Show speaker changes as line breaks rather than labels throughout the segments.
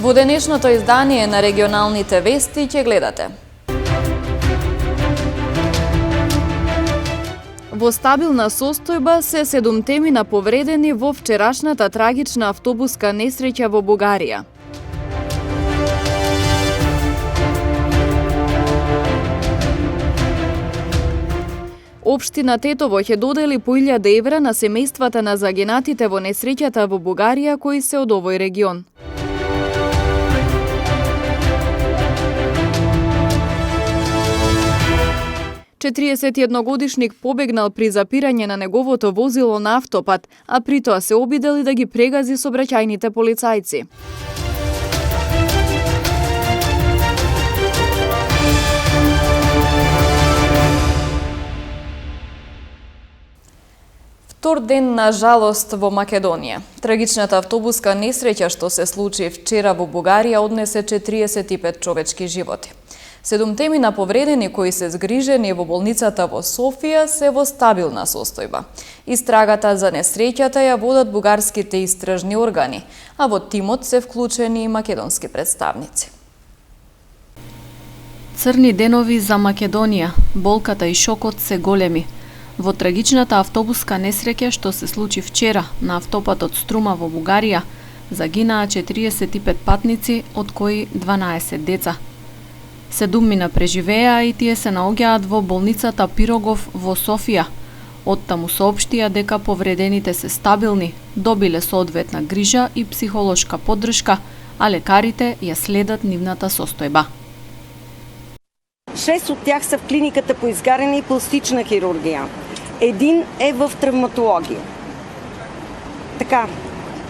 Во денешното издание на регионалните вести ќе гледате. Во стабилна состојба се 7 темина повредени во вчерашната трагична автобуска несреќа во Бугарија. Општина Тетово ќе додели по 1000 евра на семејствата на загинатите во несреќата во Бугарија кои се од овој регион. Четириесетиедногодишник побегнал при запирање на неговото возило на автопат, а при тоа се обидел и да ги прегази сообраќајните полицајци. Втор ден на жалост во Македонија. Трагичната автобуска несреќа што се случи вчера во Бугарија однесе 45 човечки животи. 7 темина повредени кои се згрижени во болницата во Софија се во стабилна состојба. Истрагата за несреќата ја водат бугарските истражни органи, а во тимот се вклучени и македонски представници.
Црни денови за Македонија, болката и шокот се големи. Во трагичната автобуска несреќа што се случи вчера на автопатот Струма во Бугарија, загинаа 45 патници, од кои 12 деца. 7 мина преживеа и тие се наоѓаат во болницата Пирогов во Софија. Оттаму соопштија дека повредените се стабилни, добиле соодветна грижа и психолошка поддршка, а лекарите ја следат нивната состојба.
6 от тях са в клиниката по изгаряне и пластична хирургия. Един е в травматология. Така,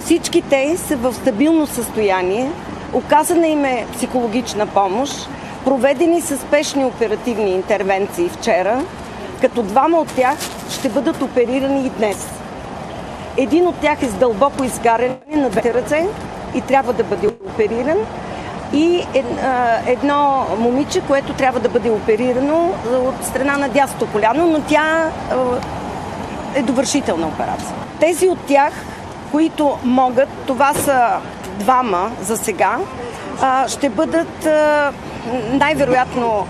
всички те са в стабилно състояние, оказана им е психологична помощ, проведени са спешни оперативни интервенции вчера, като 2 от тях ще бъдат оперирани и днес. Един от тях е с дълбоко изгаряне на 2 ръце и трябва да бъде опериран. И едно момиче, което трябва да бъде оперирано от страна на дясното коляно, но тя е довършителна операция. Тези от тях, които могат, това са 2 за сега, ще бъдат най-вероятно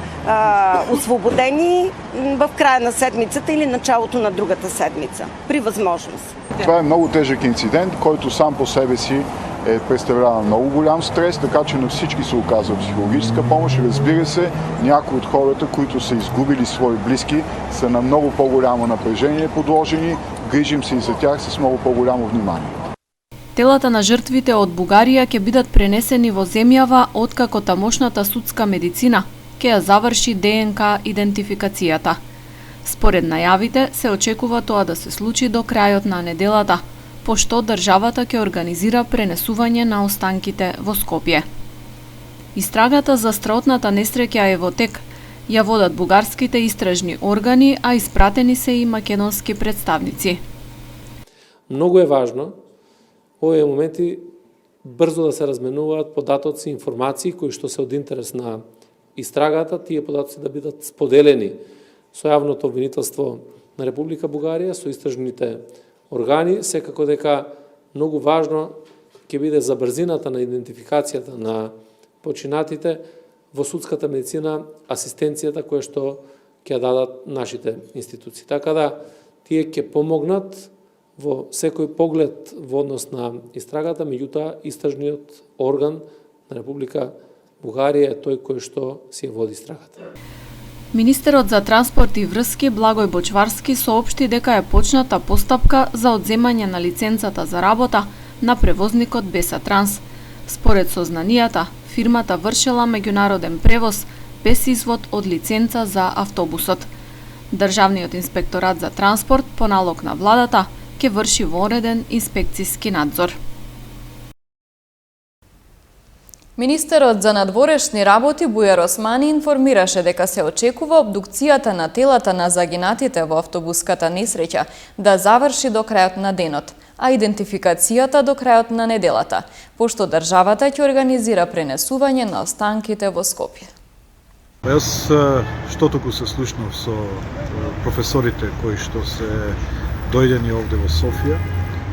освободени в края на седмицата или началото на другата седмица, при възможност.
Това е много тежък инцидент, който сам по себе си представлява много голям стрес, така че на всички се оказва психологическа помощ. Разбира се, някои от хората, които са изгубили свои близки, са на много по-голямо напрежение подложени. Грижим се и за тях с много по-голямо внимание.
Телата на жртвите од Бугарија ќе бидат пренесени во земјава откако тамошната судска медицина ќе ја заврши ДНК идентификацијата. Според најавите се очекува тоа да се случи до крајот на неделата, пошто државата ќе организира пренесување на останките во Скопје. Истрагата за страотната несреќа е во тек. Ја водат бугарските истражни органи, а испратени се и македонски представници.
Многу е важно овие моменти брзо да се разменуваат податоци, информации кои што се од интерес на истрагата, тие податоци да бидат споделени со јавното обвинителство на Република Бугарија, со истражните органи, секако дека многу важно ќе биде за брзината на идентификацијата на починатите во судската медицина, асистенцијата која што ќе дадат нашите институции. Така да тие ќе помогнат во секој поглед во однос на истрагата, меѓутоа истражниот орган на Република Бугарија е тој кој што си ја води истрагата.
Министерот за транспорт и врски Благој Бочварски соопшти дека е почната постапка за одземање на лиценцата за работа на превозникот Беса Транс. Според сознанијата, фирмата вршела меѓународен превоз без извод од лиценца за автобусот. Државниот инспекторат за транспорт по налог на владата ќе врши вореден инспекцијски надзор.
Министерот за надворешни работи Бујар Османи информираше дека се очекува обдукцијата на телата на загинатите во автобуската несреќа да заврши до крајот на денот, а идентификацијата до крајот на неделата, пошто државата ќе организира пренесување на останките во Скопје.
Јас што току се слушнав со професорите кои што се дојдени овде во Софија,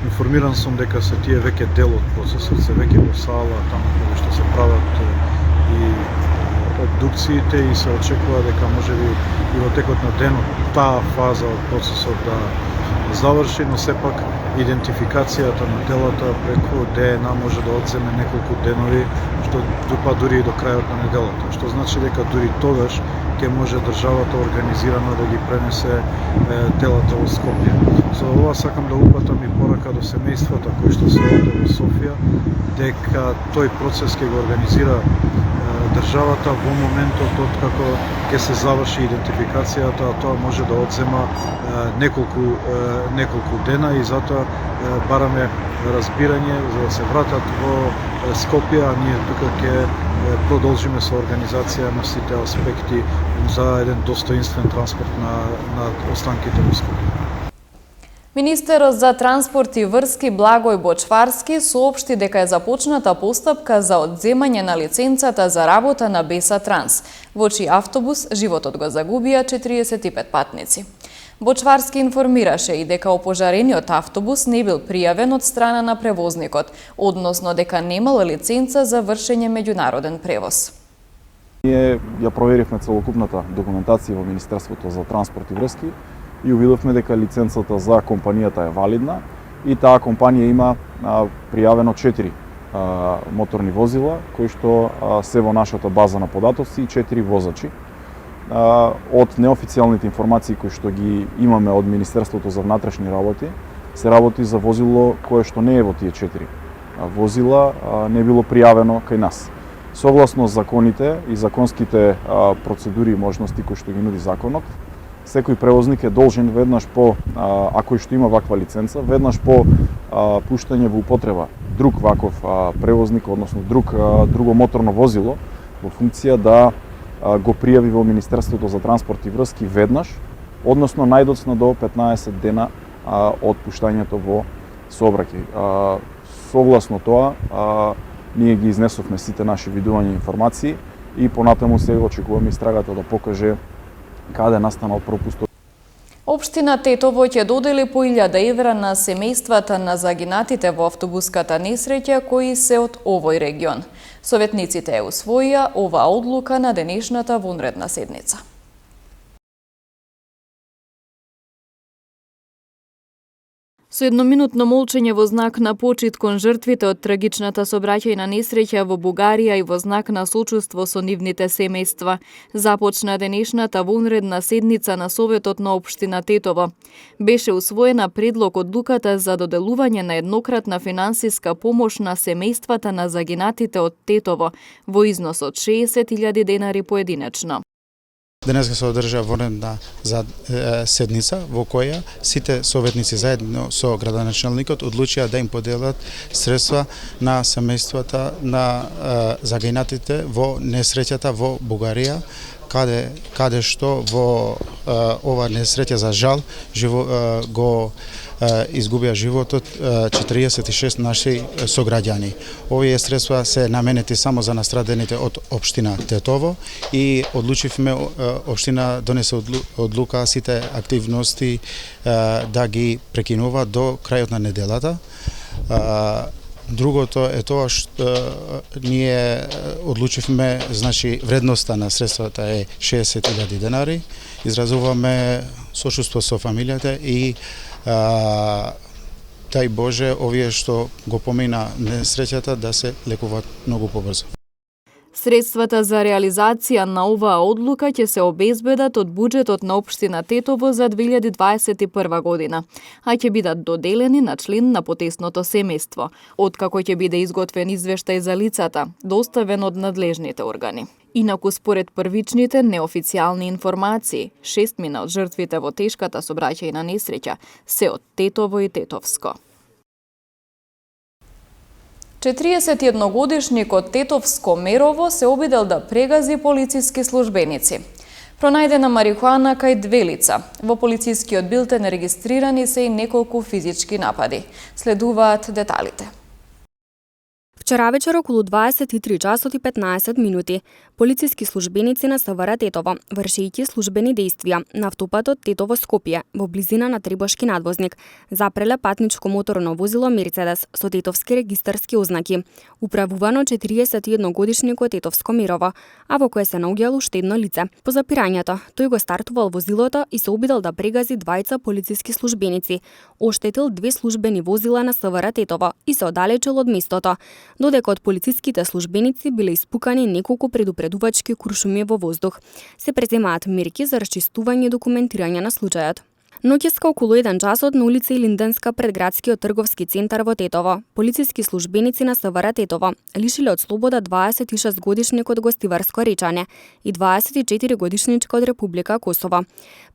Информиран сум дека се тие веќе дел од процесот, се веќе во сала, таму каде што се прават и обдукциите и се очекува дека можеби и во текот на денот таа фаза од процесот да заврши, но сепак идентификацијата на телата преку ДНА може да одземе неколку денови, што па дури и до крајот на неделата, што значи дека дури тогаш ќе може државата организирано да ги пренесе телата во Скопје. За ова сакам да упатам и порака до семејствата кои што се овде во Софија, дека тој процес ќе го организира државата во моментот откако ќе се заврши идентификацијата, а тоа може да одзема неколку дена и затоа бараме разбирање за да се вратат во Скопје, а ние тука ќе продолжиме со организација на сите аспекти за еден достоинствен транспорт на останките во Скопје.
Министерот за транспорт и врски Благој Бочварски соопшти дека е започната постапка за одземање на лиценцата за работа на Беса Транс, во чиј автобус животот го загубија 45 патници. Бочварски информираше и дека опожарениот автобус не бил пријавен од страна на превозникот, односно дека немал лиценца за вршење меѓународен превоз.
Ние ја проверивме целокупната документација во Министерството за транспорт и врски и увидовме дека лиценцата за компанијата е валидна и таа компанија има пријавено 4 моторни возила кои што се во нашата база на податоци и 4 возачи. Од неофицијалните информации кои што ги имаме од Министерството за внатрешни работи, се работи за возило кое што не е во тие 4 возила, не било пријавено кај нас. Согласно законите и законските процедури и можности кои што ги нуди законот, секој превозник е должен веднаш по, ако и што има ваква лиценца, веднаш по пуштање во употреба друг ваков превозник, односно друго моторно возило во функција да го пријави во Министерството за транспорт и врски веднаш, односно најдоцна до 15 дена од пуштањето во сообраќај. Согласно тоа, ние ги изнесовме сите наши видувања и информации и понатаму се очекуваме истрагата да покаже каде настанал пропустот.
Општина Тетово ќе додели по 1000 евра на семејствата на загинатите во автобуската несреќа кои се од овој регион. Советниците ја усвоија оваа одлука на денешната вонредна седница. Со едноминутно молчење во знак на почит кон жртвите од трагичната сообраќајна несреќа во Бугарија и во знак на сочувство со нивните семејства, започна денешната вонредна седница на Советот на општина Тетово. Беше усвоена предлог одлуката за доделување на еднократна финансиска помош на семејствата на загинатите од Тетово во износ од 60.000 денари поединечно.
Денеска се одржа вонредна седница во која сите советници заедно со градоначалникот одлучија да им поделат средства на семејствата на загинатите во несреќата во Бугарија, каде што во ова несреќа за жал го изгубија животот 46 наши сограѓани. Овие средства се наменети само за настрадените од општина Тетово и одлучивме општина донесе одлука сите активности да ги прекинува до крајот на неделата. Другото е тоа што ние одлучивме, значи вредноста на средствата е 60.000 денари. Изразуваме сочувство со фамилијата и тај Боже, овие што го помина несреќата да се лекуваат многу побрзо.
Средствата за реализација на оваа одлука ќе се обезбедат од буџетот на општина Тетово за 2021 година, а ќе бидат доделени на член на потесното семејство, откако ќе биде изготвен извештај за лицата, доставен од надлежните органи. Инаку според првичните неофицијални информации, 6 од жртвите во тешката сообраќајна несреќа се од Тетово и Тетовско. 41-годишник од Тетовско Мерово се обидел да прегази полициски службеници. Пронајдена марихуана кај 2 лица. Во полицискиот билтен регистрирани се и неколку физички напади. Следуваат деталите.
Вчера вечер околу 23 часот и 15 минути, полициски службеници на СВР Тетово, вршејќи службени действија на автопатот Тетово-Скопје во близина на Трибошки надвозник, запреле патничко моторно возило Мерцедес со тетовски регистарски ознаки, управувано 41-годишникот Тетовско Мирово, а во кое се наоѓало уште едно лице. По запирањето, тој го стартувал возилото и се обидел да прегази двајца полициски службеници, оштетил 2 службени возила на СВР Тетово и се оддалечил од местото, додека од полициските службеници биле испукани неколку предупредувачки куршуми во воздух. Се преземаат мерки за расчистување и документирање на случајот. Ноќеска околу 1 часот на улица Илинденска пред градскиот трговски центар во Тетово, полициски службеници на СВР Тетово лишиле од слобода 26-годишникот Гостиварско Речање и 24-годишничка од Република Косово.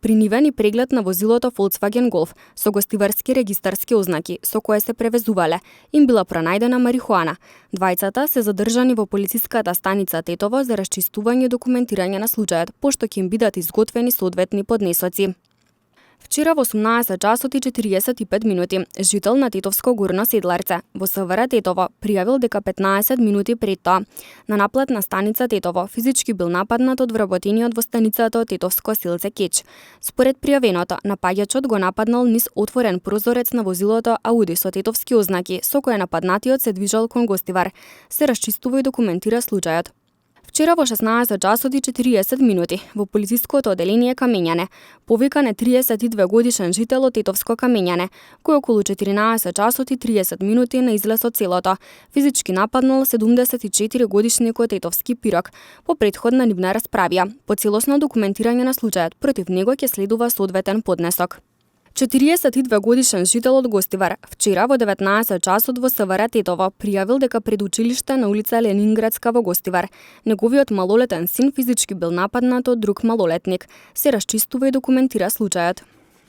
При нивен и преглед на возилото Volkswagen Golf со гостиварски регистарски ознаки со кое се превезувале, им била пронајдена марихуана. Двајцата се задржани во полициската станица Тетово за расчистување и документирање на случајот, пошто ќе им бидат изготвени соодветни поднесоци. Вчера во 18 часот и 45 минути, жител на Тетовско Горно Седларце во СВР Тетово пријавил дека 15 минути пред тоа на наплатна станица Тетово физички бил нападнат од вработениот во станицата од Тетовско селце Кеч. Според пријавеното, напаѓачот го нападнал низ отворен прозорец на возилото Ауди со тетовски ознаки, со кое нападнатиот се движал кон Гостивар. Се расчистува и документира случајот. Вчера во 16 часот и 40 минути во полициското оделение Камењане повикан е 32 годишен жител од Тетовско Камењане, кој околу 14 часот и 30 минути на излез од селото физички нападнал 74 годишникот Тетовски Пирок по претходна нивна расправија. По целосно документирање на случајот против него ќе следува соодветен поднесок. 42 годишен жител од Гостивар вчера во 19 часот во СВР Тетово пријавил дека пред училиште на улица Ленинградска во Гостивар неговиот малолетен син физички бил нападнат од друг малолетник. Се расчистува и документира случајот.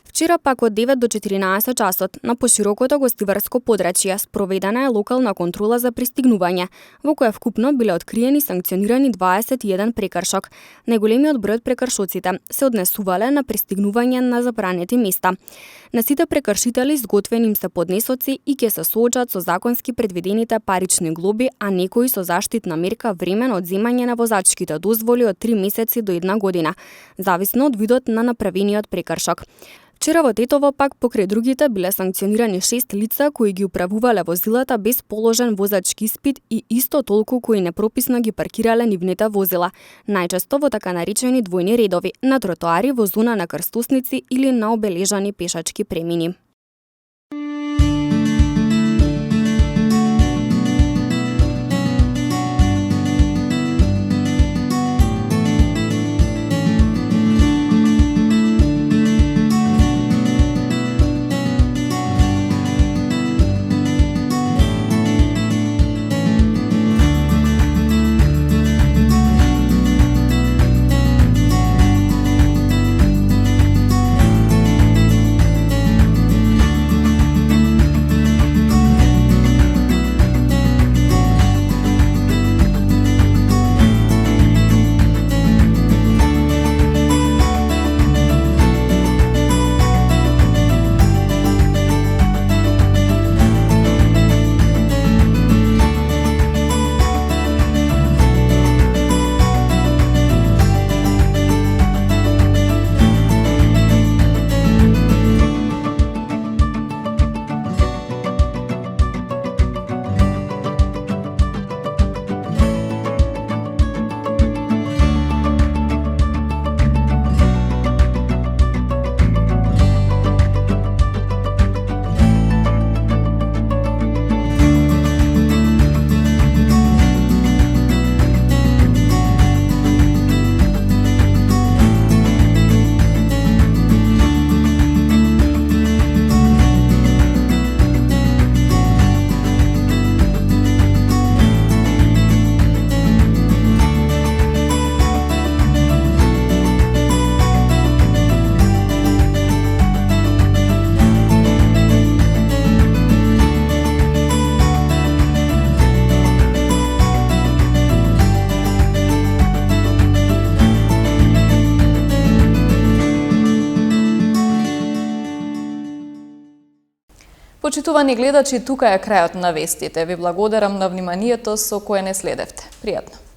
Вчера пак од 9 до 14 часот на поширокото гостиварско подрачје спроведена е локална контрола за пристигнување, во која вкупно биле откриени и санкционирани 21 прекршок. Најголемиот број од прекршоците се однесувале на пристигнување на забранети места. На сите прекршители изготвени им се поднесоци и ќе се соочат со законски предвидените парични глоби, а некои со заштитна мерка временно одземање на возачките дозволи од 3 месеци до 1 година, зависно од видот на направениот прекршок. Вчера во Тетово пак покрај другите биле санкционирани 6 лица кои ги управувале возилата без положен возачки испит и исто толку кои непрописно ги паркирале нивните возила, најчесто во така наречени двојни редови, на тротоари во зона на крстосници или на обележани пешачки премини.
Почитувани гледачи, тука е крајот на вестите. Ви благодарам на вниманието со кое не следевте. Пријатно.